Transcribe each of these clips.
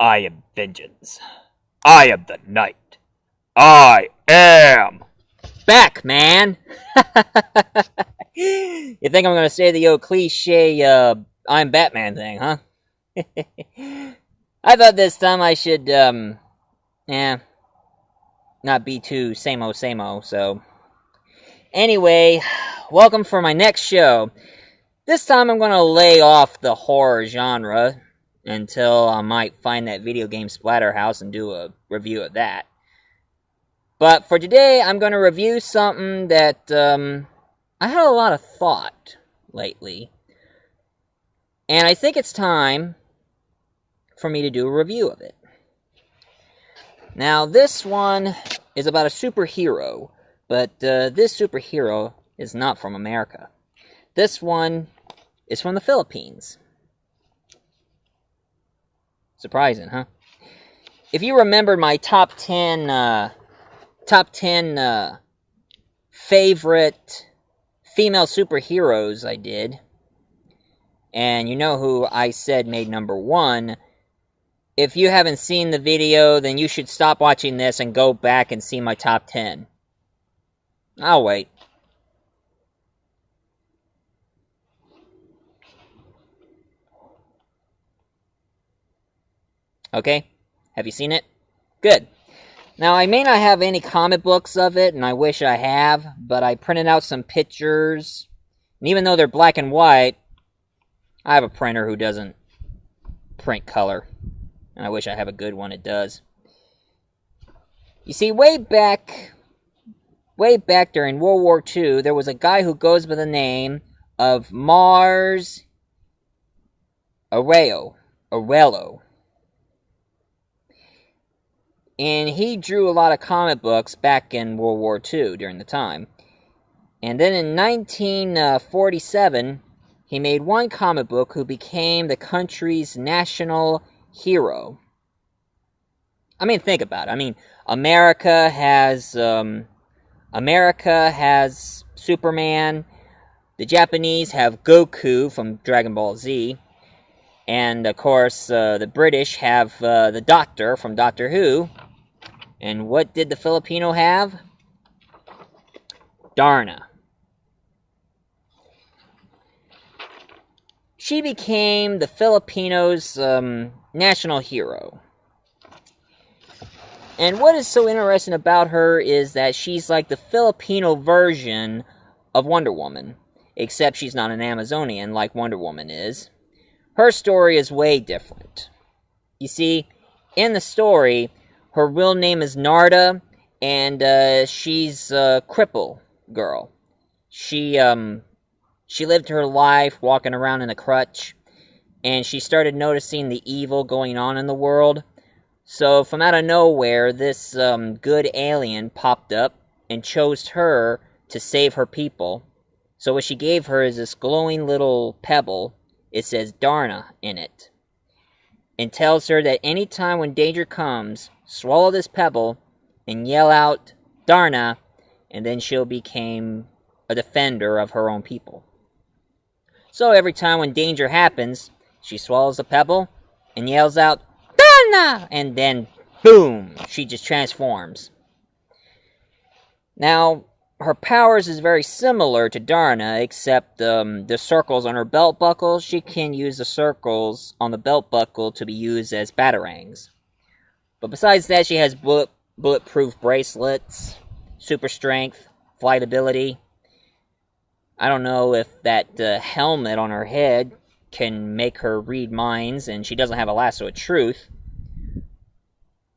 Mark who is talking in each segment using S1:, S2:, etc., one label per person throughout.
S1: I am vengeance. I am the night. I am
S2: back, man. You think I'm gonna say the old cliche, I'm Batman thing, huh? I thought this time I should, not be too same-o, so... Anyway, welcome for my next show. This time I'm gonna lay off the horror genre until I might find that video game Splatterhouse and do a review of that. But for today, I'm gonna review something that, I had a lot of thought lately. And I think it's time for me to do a review of it. Now, this one is about a superhero, but this superhero is not from America. This one is from the Philippines. Surprising, huh? If you remember my top 10 favorite female superheroes I did, and you know who I said made number 1, if you haven't seen the video, then you should stop watching this and go back and see my top 10. I'll wait. Okay? Have you seen it? Good. Now, I may not have any comic books of it, and I wish I have, but I printed out some pictures. And even though they're black and white, I have a printer who doesn't print color. And I wish I have a good one, it does. You see, way back during World War II, there was a guy who goes by the name of Mars Aurelio. And he drew a lot of comic books back in World War II during the time. And then in 1947, he made one comic book who became the country's national hero. I mean, think about it. I mean, America has Superman. The Japanese have Goku from Dragon Ball Z. And, of course, the British have the Doctor from Doctor Who. And what did the Filipino have? Darna. She became the Filipinos' national hero. And what is so interesting about her is that she's like the Filipino version of Wonder Woman. Except she's not an Amazonian like Wonder Woman is. Her story is way different. You see, in the story, her real name is Narda, and she's a cripple girl. She lived her life walking around in a crutch, and she started noticing the evil going on in the world. So from out of nowhere, this good alien popped up and chose her to save her people. So what she gave her is this glowing little pebble. It says Darna in it, and tells her that any time when danger comes, swallow this pebble and yell out Darna, and then she'll become a defender of her own people. So every time when danger happens, she swallows the pebble and yells out Darna, and then boom, she just transforms. Now, her powers is very similar to Darna, except the circles on her belt buckle, she can use the circles on the belt buckle to be used as batarangs. But besides that, she has bulletproof bracelets, super strength, flight ability. I don't know if that helmet on her head can make her read minds, and she doesn't have a lasso of truth.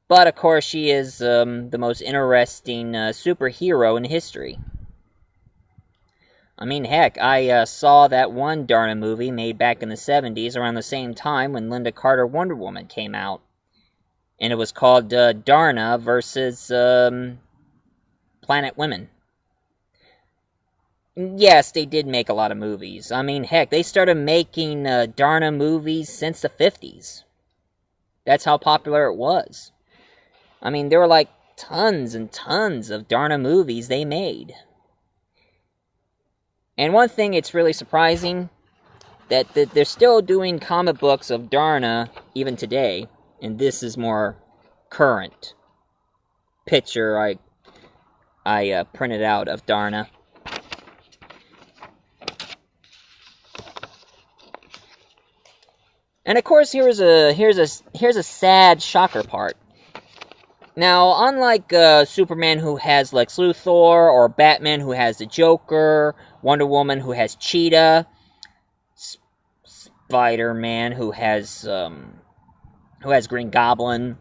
S2: But, of course, she is the most interesting superhero in history. I mean, heck, I saw that one Darna movie made back in the 70s around the same time when Linda Carter Wonder Woman came out. And it was called Darna versus Planet Women. Yes, they did make a lot of movies. I mean, heck, they started making Darna movies since the 50s. That's how popular it was. I mean, there were like tons and tons of Darna movies they made. And one thing it's really surprising, that they're still doing comic books of Darna even today. and this is more current picture I printed out of Darna. And of course, here's a sad shocker part. Now, unlike Superman, who has Lex Luthor, or Batman, who has the Joker, Wonder Woman, who has Cheetah, Spider-Man, who has Green Goblin,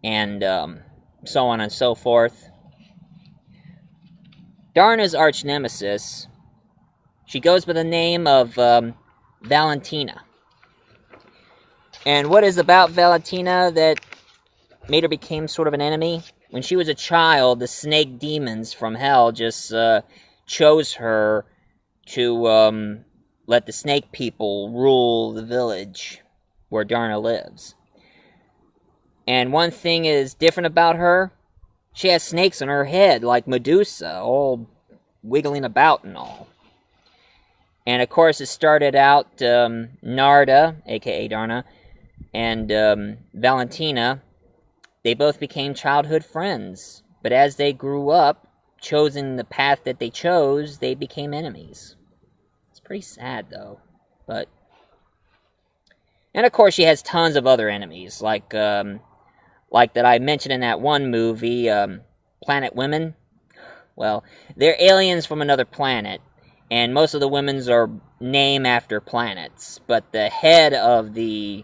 S2: and so on and so forth, Darna's arch nemesis, she goes by the name of Valentina. And what is about Valentina that made her become sort of an enemy? When she was a child, the snake demons from hell just chose her to let the snake people rule the village where Darna lives. And one thing is different about her, she has snakes on her head, like Medusa, all wiggling about and all. And of course, it started out Narda, aka Darna, and Valentina. They both became childhood friends, but as they grew up, choosing the path that they chose, they became enemies. It's pretty sad, though. But, and of course, she has tons of other enemies, like that I mentioned in that one movie, Planet Women. Well, they're aliens from another planet, and most of the women's are named after planets. But the head of the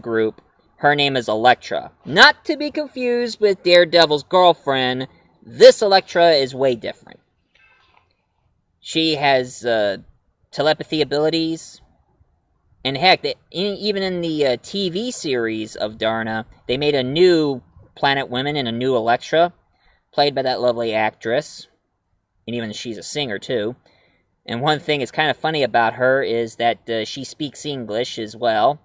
S2: group, her name is Elektra. Not to be confused with Daredevil's girlfriend. This Elektra is way different. She has telepathy abilities. And heck, even in the TV series of Darna, they made a new Planet Women and a new Elektra, played by that lovely actress. And even she's a singer, too. And one thing that's kind of funny about her is that she speaks English as well.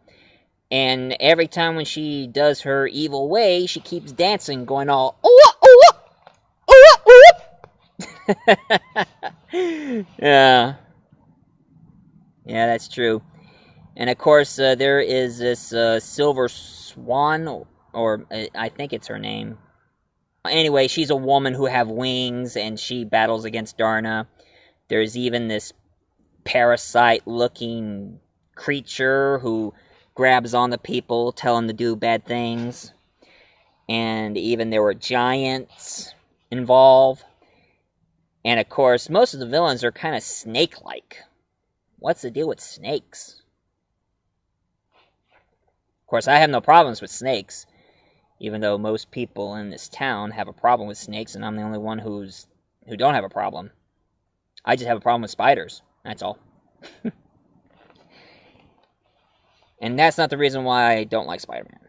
S2: And every time when she does her evil way, she keeps dancing, going all, ooh, ooh, ooh. Yeah, that's true. And of course, there is this Silver Swan, or I think it's her name. Anyway, she's a woman who have wings, and she battles against Darna. There's even this parasite-looking creature who grabs on the people, telling them to do bad things. And even there were giants involved. And of course, most of the villains are kind of snake-like. What's the deal with snakes? Of course, I have no problems with snakes, even though most people in this town have a problem with snakes, and I'm the only one who don't have a problem. I just have a problem with spiders, that's all. And that's not the reason why I don't like Spider-Man.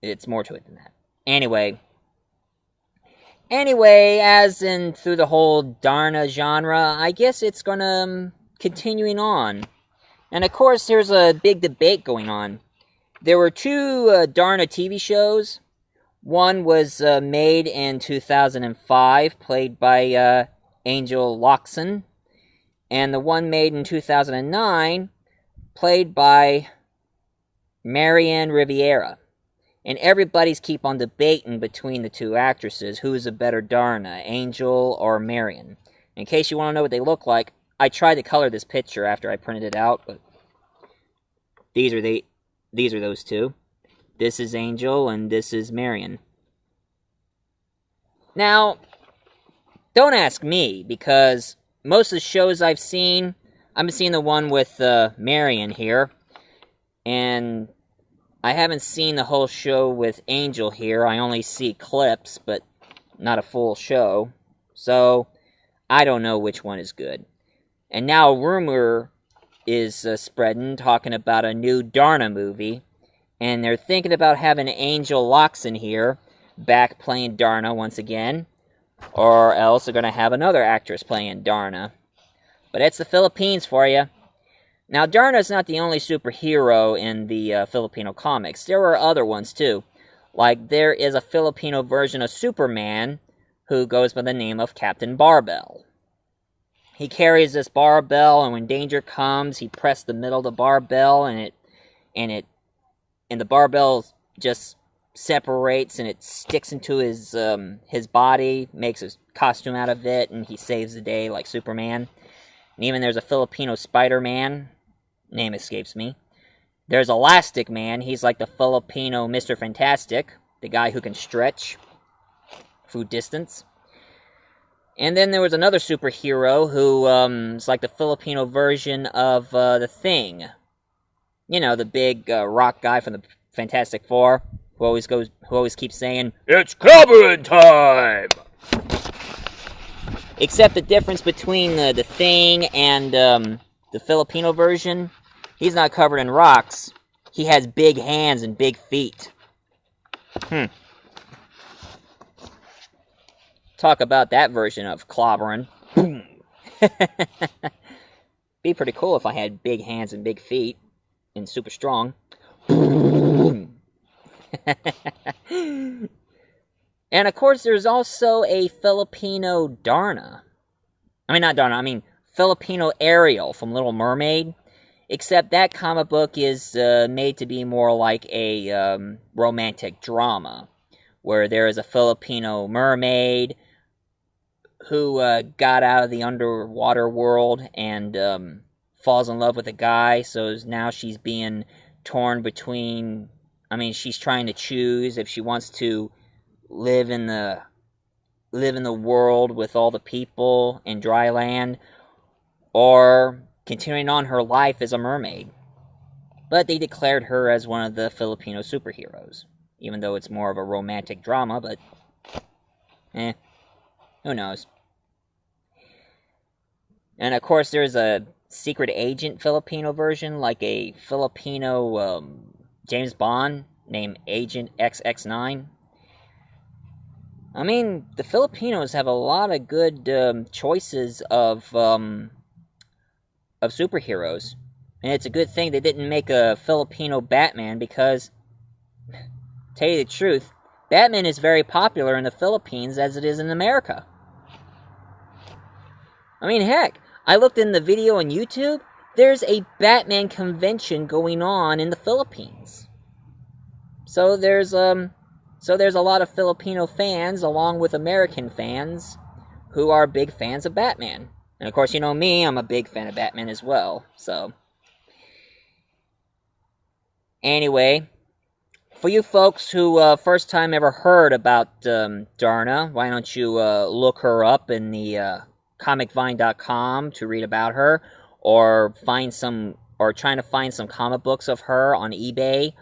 S2: It's more to it than that. Anyway, as in through the whole Darna genre, I guess it's gonna continuing on. And of course, there's a big debate going on. There were two Darna TV shows. One was made in 2005, played by Angel Locsin. And the one made in 2009, played by Marianne Riviera. And everybody's keep on debating between the two actresses, who's a better Darna, Angel or Marianne. In case you want to know what they look like, I tried to color this picture after I printed it out, but these are those two. This is Angel, and this is Marianne. Now, don't ask me, because most of the shows I've seen, I've been seeing the one with Marianne here, and I haven't seen the whole show with Angel here. I only see clips, but not a full show. So, I don't know which one is good. And now a rumor is spreading, talking about a new Darna movie. And they're thinking about having Angel Locsin here, back playing Darna once again. Or else they're going to have another actress playing Darna. But it's the Philippines for you. Now, Darna is not the only superhero in the Filipino comics. There are other ones, too. Like, there is a Filipino version of Superman who goes by the name of Captain Barbell. He carries this barbell, and when danger comes, he presses the middle of the barbell, and it and the barbell just separates and it sticks into his body, makes a costume out of it, and he saves the day like Superman. And even there's a Filipino Spider-Man, name escapes me. There's Elastic Man, he's like the Filipino Mr. Fantastic, the guy who can stretch through distance. And then there was another superhero who is like the Filipino version of the Thing. You know, the big rock guy from the Fantastic Four, who always keeps saying,
S1: "It's clobbering time!"
S2: Except the difference between the Thing and the Filipino version, he's not covered in rocks. He has big hands and big feet. Talk about that version of clobbering. Be pretty cool if I had big hands and big feet and super strong. And of course there's also a Filipino Darna. Filipino Ariel from Little Mermaid. Except that comic book is made to be more like a romantic drama, where there is a Filipino mermaid who got out of the underwater world and falls in love with a guy, so now she's being torn between... she's trying to choose if she wants to live in the world with all the people in dry land, or continuing on her life as a mermaid. But they declared her as one of the Filipino superheroes, even though it's more of a romantic drama, but who knows? And of course there's a secret agent Filipino version, like a Filipino James Bond named Agent XX9. The Filipinos have a lot of good choices of superheroes. And it's a good thing they didn't make a Filipino Batman, because, to tell you the truth, Batman is very popular in the Philippines as it is in America. Heck, I looked in the video on YouTube, there's a Batman convention going on in the Philippines. So there's a lot of Filipino fans, along with American fans, who are big fans of Batman. And of course, you know me, I'm a big fan of Batman as well, so... Anyway, for you folks who first time ever heard about Darna, why don't you look her up in the comicvine.com to read about her, or trying to find some comic books of her on eBay,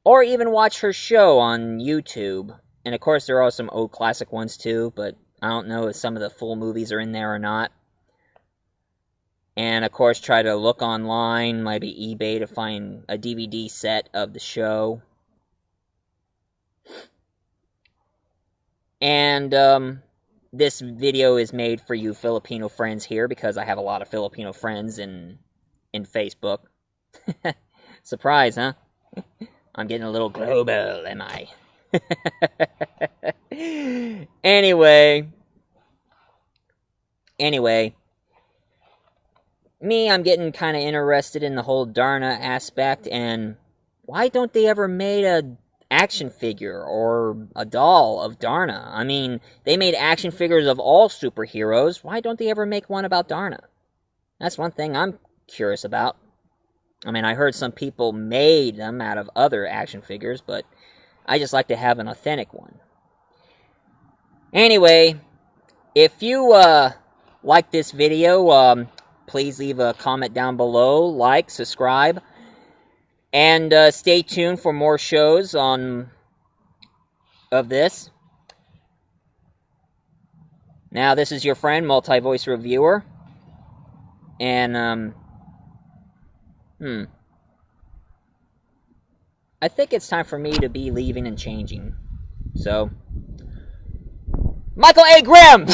S2: or even watch her show on YouTube. And of course, there are some old classic ones too, but I don't know if some of the full movies are in there or not. And of course, try to look online, maybe eBay, to find a DVD set of the show. And this video is made for you Filipino friends here, because I have a lot of Filipino friends in Facebook. Surprise, huh? I'm getting a little global, am I? Anyway, I'm getting kind of interested in the whole Darna aspect, and why don't they ever made a action figure or a doll of Darna? They made action figures of all superheroes. Why don't they ever make one about Darna? That's one thing I'm curious about. I heard some people made them out of other action figures, but I just like to have an authentic one. Anyway, if you like this video, please leave a comment down below, like, subscribe, and stay tuned for more shows of this. Now, this is your friend, Multi-Voice Reviewer, and I think it's time for me to be leaving and changing. So, Michael A. Grimm!